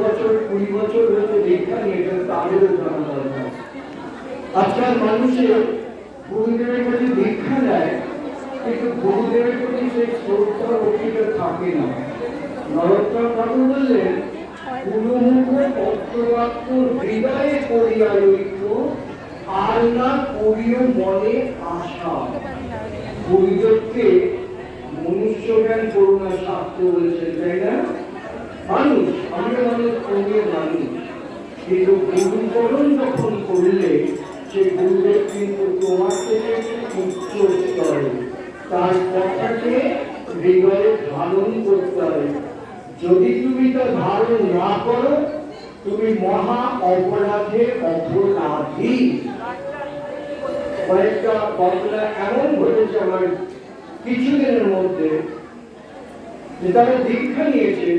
বছর 20 বছর হয়েছে দীক্ষা নিয়েছেন, তাদেরও জানা দরকার। আজকাল মানুষের গুরুদেবের কাছে দীক্ষা নেয়, কিন্তু গুরুদেবের প্রতি সেই শ্রদ্ধা ভক্তিটা থাকে না। নরোত্তম ঠাকুর বললেন, গুরুমুখ পত্রবাক্য হৃদয়ে করিয়া লইত, আর না করিও মনে আশা। গুরুদেবকে মনুষ্য জ্ঞান করুণা শাস্ত্র বলেছেন, তাই না? মানুষ, আমরা মানুষ, কমিয়ে মানুষ, কিন্তু গুরুকরণ যখন করলে সে গুরুদেব কিন্তু তোমার থেকে উচ্চ স্তরে, তার কথাকে হৃদয়ে ধারণ করতে হবে। যদি তুমি তা ধারণ না করো, তুমি মহা অপরাধে অপরাধী। কয়েকটা ঘটনা এমন ঘটেছে আমার কিছুদিনের মধ্যে, যে তারা দীক্ষা নিয়েছে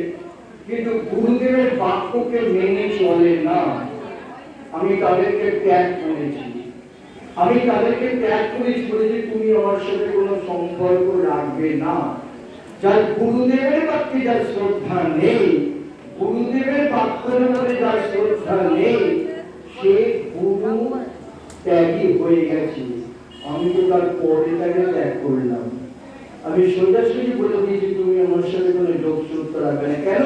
কিন্তু গুরুদেবের বাক্যকে মেনে চলে না। আমি তাদেরকে ত্যাগ করেছি, বলেছি তুমি আমার সাথে কোনো সম্পর্ক রাখবে না। যার গুরুদেবের বাক্যে যার শ্রদ্ধা নেই, গুরুদেবের বাক্যের মধ্যে যার শ্রদ্ধা নেই, সে গুরু ত্যাগী হয়ে গেছে। আমি তো তার পরে তাকে ত্যাগ করলাম। আমি সোজাসুজি বলে দিয়েছি তুমি আমার সাথে কোনো যোগসূত্র রাখবে না। কেন?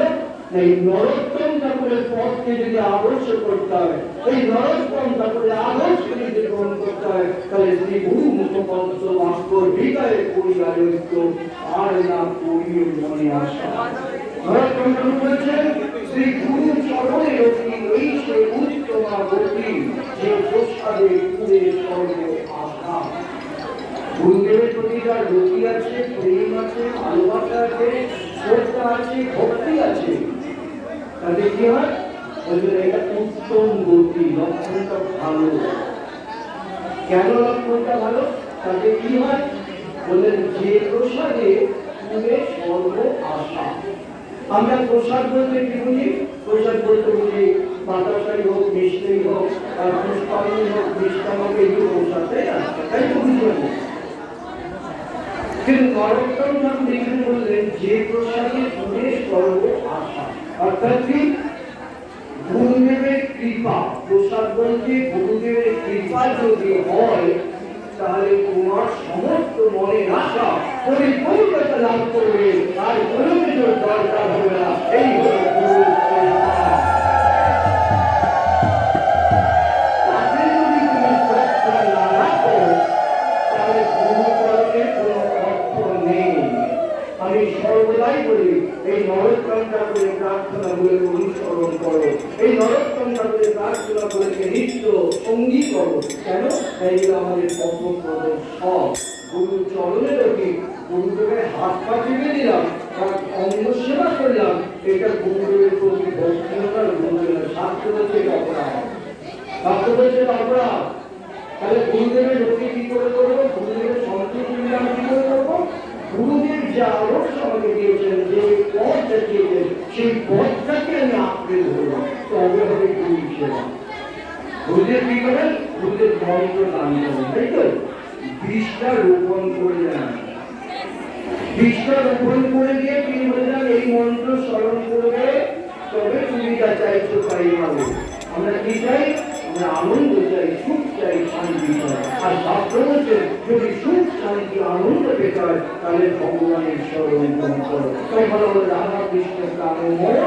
এই নরোত্তম ঠাকুরের পথকে যদি আদর্শ করতে হয়, এই নরোত্তম ঠাকুরের আদর্শকে যদি গ্রহণ করতে হয়, তাহলে শ্রী গুরু মুখপঞ্চ বাক্য হৃদয়ে করিয়া লইত, আর না করিও মনে আশা। নরোত্তম ঠাকুর বলছেন, শ্রী গুরু চরণে রতি এই সে উত্তমা গতি, যে প্রসাদে পুরে সর্ব আশা। গুরুদেবের প্রতি যার রতি আছে, প্রেম আছে, ভালোবাসা আছে, শ্রদ্ধা আছে, ভক্তি আছে, তাতে কি হয়? এটা উত্তম গতি, লক্ষণটা ভালো। কেন লক্ষণটা ভালো? তাতে কি হয়? বললেন, যে প্রসাদে পুরে সর্ব আশা। আমরা প্রসাদ বলতে কি বুঝি? প্রসাদ বলতে বুঝি বাতাসাই হোক, মিষ্টি হোক, পুষ্পাঞ্জলি হোক, মিষ্টান্ন হোক, এই প্রসাদ, তাই না? তাই তো বুঝবেন। কিন্তু নরোত্তম ঠাকুর এখানে বললেন, যে প্রসাদে পুরে সর্ব আশা, অর্থাৎ কি? গুরুদেবের কৃপা। প্রসাদ বলতে গুরুদেবের কৃপা যদি হয়, তাহলে তোমার সমস্ত মনের আশা পরিপূর্ণতা লাভ করবে, আর কোনো কিছুর দরকার হবে না। এই হলো গুরুর কৃপা। তাকে যদি তুমি শ্রদ্ধা না রাখো, তাহলে গুরুকরণের কোনো অর্থ নেই। আমি সর্বদাই বলি, এই নরোত্তম ঠাকুরের প্রার্থনাগুলোকে অনুসরণ করো, এই নরোত্তম ঠাকুরের প্রার্থনাগুলোকে নিত্য সঙ্গী করো। কেন? এইগুলো আমাদের পরমপদ সব। গুরু চরণে রবি, গুরুদেবের হাত পা টিপে দিলাম, তার অঙ্গ সেবা করলাম, এটা গুরুদেবের প্রতি ভক্তিহীনতা, গুরুদেবের শাস্ত্র বলছে এটা অপরাধ, শাস্ত্র বলছে এটা অপরাধ। তাহলে গুরুদেবের রবি কি করে করবো? গুরুদেবের সন্তুষ্টি নিলাম কি করে করবো? গুরুদেব যে আদর্শ আমাকে দিয়েছেন, যে পথ দেখিয়েছেন, সেই পথটাকে আমি আঁকড়ে ধরলাম, তবে হবে গুরু সেবা। গুরুদেব কি করেন? গুরুদেব মন্ত্র দান করেন, তাই তো? বীজটা রোপণ করে দেন, বীজটা রোপণ করে দিয়ে তিনি বললেন, এই মন্ত্র স্মরণ করবে, তবে তুমি যা চাইছো তাই পাবে। আমরা কি চাই? আমরা আনন্দ চাই, সুখ চাই, শান্তি চাই। আর শাস্ত্র বলছে, যদি সুখ, শান্তি, আনন্দ পেতে হয়, তাহলে ভগবানের স্মরণ করো। তাই বলা হলো, রাধা কৃষ্ণ প্রাণময়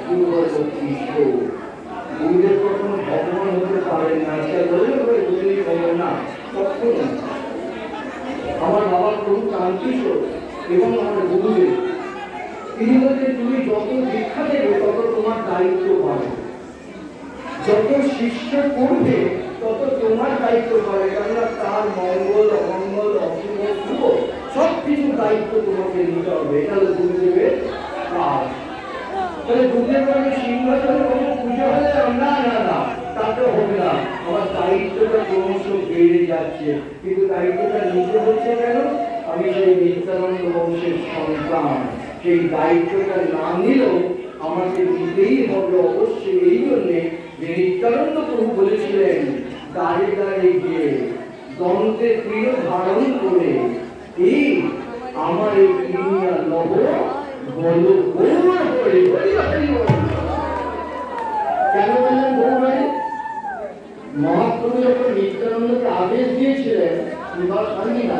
গুরু হল কৃষ্ণ। গুরুদেব কখনো ভগবান হতে পারেন না। আজকাল বলে গুরুদেব ভগবান না, কখনো। আমার বাবা প্রভু কান্তিশ্বর এবং আমার গুরুদেব, তিনি বলছেন, তুমি যত দীক্ষা দেবে তত তোমার দায়িত্ব বাড়বে, যত শিষ্য করবে তত তোমার দায়িত্ব বাড়বে। কেননা তার মঙ্গল, অমঙ্গল, অশুভ, শুভ সব কিছু দায়িত্ব তোমাকে নিতে হবে। এটা হলো গুরুদেবের কাজ। তাহলে গুরুদেবের সিংহাসনে পুজো হলে না না না, তাতে হবে না। আমার দায়িত্বটা ক্রমশ বেড়ে যাচ্ছে, কিন্তু দায়িত্বটা নিতে হচ্ছে কেন? আমি সেই নিত্যানন্দ বংশের সন্তান, সেই দায়িত্বটা না নিলেও আমাকে নিতেই হবে অবশ্যই। এই জন্যে যে নিত্যানন্দ প্রভু বলেছিলেন, দাঁড়ে দাঁড়ে গিয়ে দন্তে প্রিয় ধারণ করে, এই আমার এই কিনিয়া লব বলো গৌর হরি হরি হরি। সামনে না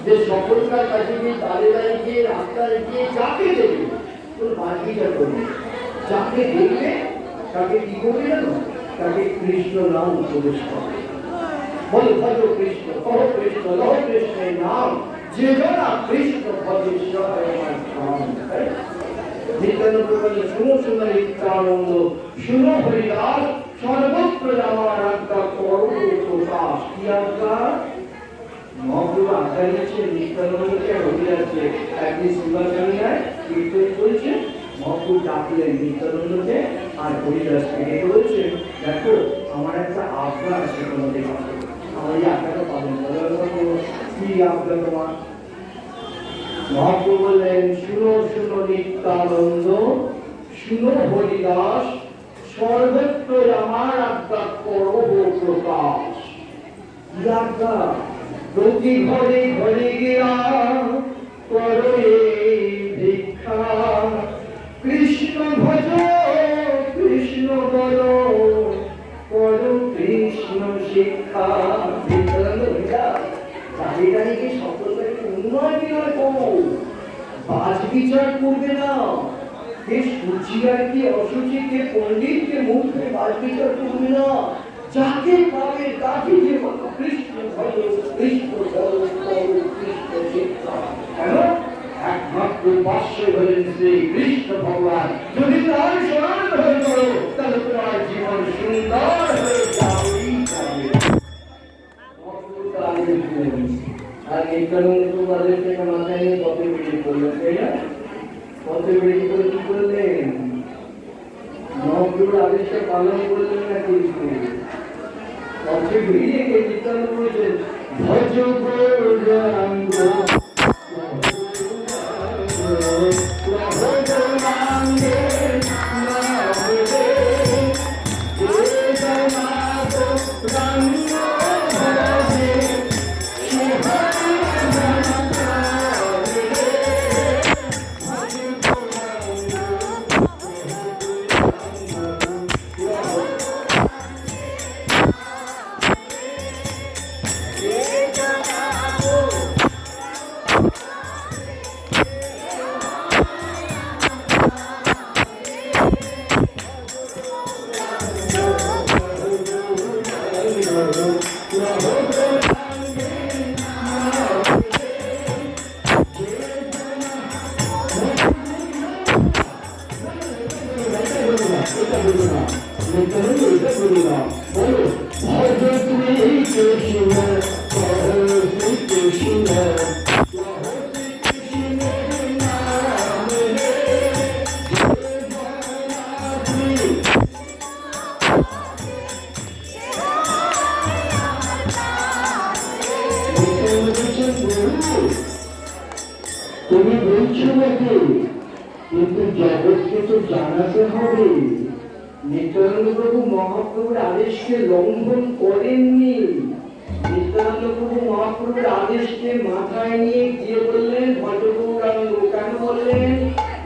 যে সকলকার কাছে গিয়ে দাঁড়িয়ে দাঁড়িয়ে গিয়ে রাস্তায় গিয়ে যাকে দেবে তোর বাকিটা করবে, যাকে দেখবে তাকে কি করবে জানো, তাকে কৃষ্ণ নাম উপদেশ করবে। বল ভজ কৃষ্ণ, কহ কৃষ্ণ, লহ কৃষ্ণের নাম, যে জনা কৃষ্ণ ভজেশ্বর নিত্যানন্দ বলে, শুনো শুনো নিত্যানন্দ, শুনো হরিদাস, সর্বত্র আমার আজ্ঞা করো প্রকাশ। কি আজ্ঞা? মহাপ্রভু আজ্ঞা দিয়েছেন নিত্যানন্দকে, হরিদাসকে একদিন শিবাচারিয়ায় কীর্তন করেছে। মহাপ্রভু ডাকলেন নিত্যানন্দকে আর হরিদাসকে, ডেকে বলছেন, দেখো আমার একটা আজ্ঞা আছে তোমাদের কাছে, আমার এই আজ্ঞাটা পালন করো। কি আজ্ঞা তোমার? মহাপ্রভু বললেন, শুনো শুনো নিত্যানন্দ, শুনো হরিদাস, সর্বত্র আমার আজ্ঞা করো প্রকাশ। কি আজ্ঞা? প্রতি ঘরে ঘরে গিয়া করো এই ভিক্ষা, কৃষ্ণ ভজ কৃষ্ণ বল, করো কৃষ্ণ শিক্ষা। নিত্যানন্দ হরিদাস দাঁড়িয়ে দাঁড়িয়ে কি সকলকে উন্নয় বিনয় করো, বাজ বিচার করবে না। কে সূচি আর কি অসুচি, কে পণ্ডিত কে মূর্খ, বাজ বিচার করবে না। যাকে পাবে তাকে যে বলো কৃষ্ণ ভজ কৃষ্ণ বল, করো কৃষ্ণ শিক্ষা। কেন? একমাত্র উপাস্য হলেন শ্রী কৃষ্ণ ভগবান। যদি তার স্মরণ হয়ে করো তাহলে তোমার জীবন সুন্দর হয়ে যাবেই যাবে। আর নিত্যানন্দ তাদেরকে মাথায় নিয়ে পথে বেরিয়ে পড়লেন, তাই না? পথে বেরিয়ে করে কি করলেন? মহাপ্রভুর আদেশটা পালন করলেন না কিন্তু। পথে বেরিয়ে নিত্যানন্দ বলছেন, ভজ গৌরাঙ্গ তুমি বলছো নাকি, কিন্তু জগৎকে তো জানাতে হবে। নিত্যানন্দ প্রভু মহাপ্রভুর আদেশকে লঙ্ঘন করেননি। নিত্যানন্দ প্রভু মহাপ্রভুর আদেশকে মাথায় নিয়ে গিয়ে বললেন ভজ গৌরাঙ্গ। কেন বললেন?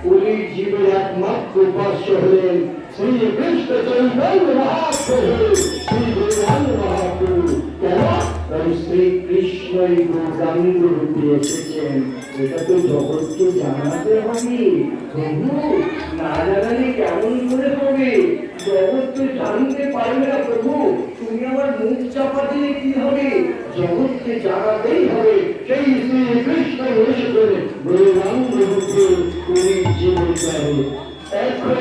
কলির জীবের একমাত্র উপাস্য হলেন শ্রী কৃষ্ণ চৈতন্য মহাপ্রভু, শ্রী গৌরাঙ্গ মহাপ্রভু। কেন? শ্রী কৃষ্ণই গৌরাঙ্গ রূপে এসেছেন, এটা তো জগৎকে জানাতে হবে। প্রভু না জানালে কেমন করে হবে? জগৎ তো জানতে পারবে না। প্রভু তুমি আমার মুখ চাপা দিলে কি হবে? জগৎকে জানাতেই হবে। সেই শ্রী কৃষ্ণ এসেছেন গৌরাঙ্গ রূপে, কলির জীবন চাহে এখন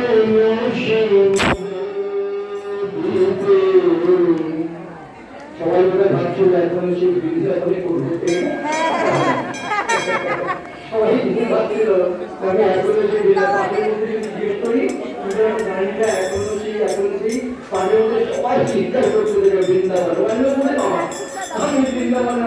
সবাই বলে ভাবছিল এখন সেই বৃন্দাবনে করতে সবাই ভাবছিল আমি এখনো সেই পাঠের মধ্যে যদি জিজ্ঞেস করি গাড়িটা এখনো সেই পাঠের মধ্যে সবাই চিন্তা করছিল বৃন্দাবন। আমি বৃন্দাবন